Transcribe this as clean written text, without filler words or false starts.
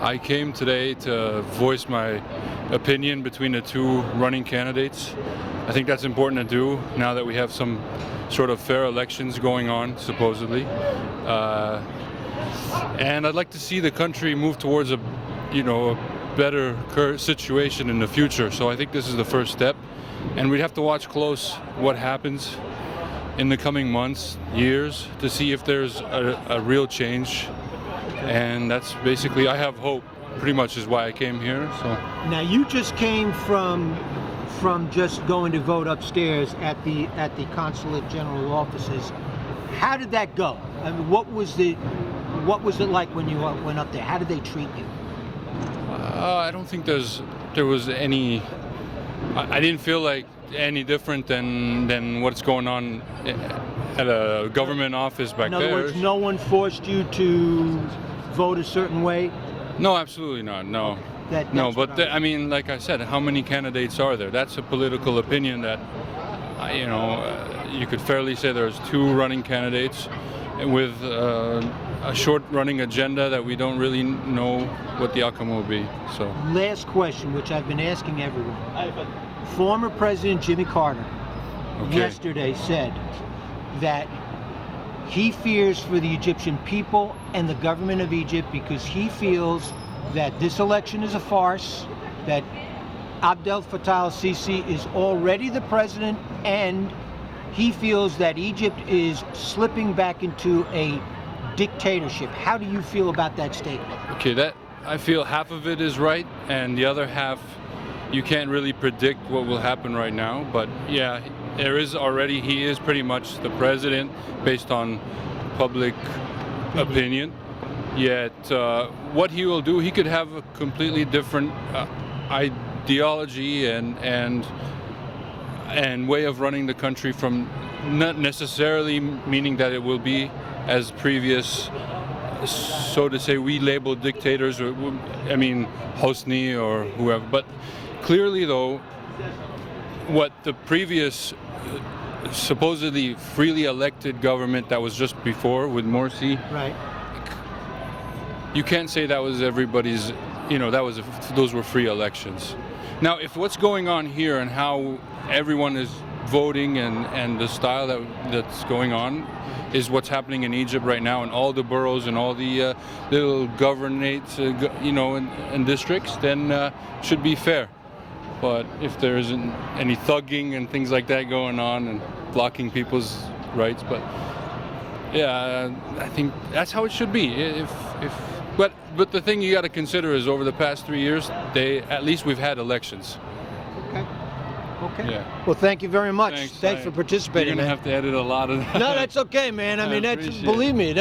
I came today to voice my opinion between the two running candidates. I think that's important to do now that we have some sort of fair elections going on, supposedly. And I'd like to see the country move towards a better situation in the future. So I think this is the first step. And we'd have to watch close what happens in the coming months, years, to see if there's a real change. And that's basically, I have hope, pretty much is why I came here. So now you just came from just going to vote upstairs at the consulate general offices. How did that go? I mean, what was it like when you went up there? How did they treat you? I don't think there was any. I didn't feel like any different than what's going on at a government office back there. In other words, no one forced you to vote a certain way? No, absolutely not. No. No, but I mean, like I said, how many candidates are there? That's a political opinion that, you could fairly say there's two running candidates with a short running agenda that we don't really know what the outcome will be. So. Last question, which I've been asking everyone. Former President Jimmy Carter yesterday said that he fears for the Egyptian people and the government of Egypt because he feels that this election is a farce, that Abdel Fattah al-Sisi is already the president, and he feels that Egypt is slipping back into a dictatorship. How do you feel about that statement? Okay, I feel half of it is right, and the other half, you can't really predict what will happen right now. But yeah, he is pretty much the president based on public opinion. Yet what he will do, he could have a completely different ideology and way of running the country, from not necessarily meaning that it will be as previous, so to say, we label dictators, or I mean Hosni or whoever. But clearly though, what the previous supposedly freely elected government that was just before with Morsi, right? You can't say that was everybody's, those were free elections. Now, if what's going on here and how everyone is voting and the style that's going on is what's happening in Egypt right now, in all the boroughs and all the little governorates, and districts, then it should be fair. But if there isn't any thugging and things like that going on and blocking people's rights, but yeah, I think that's how it should be. But the thing you got to consider is, over the past 3 years, at least we've had elections. Okay. Yeah. Well, thank you very much. Thanks for participating. You're gonna have to edit a lot of that. No, that's okay, man. I mean, appreciate it. Believe me,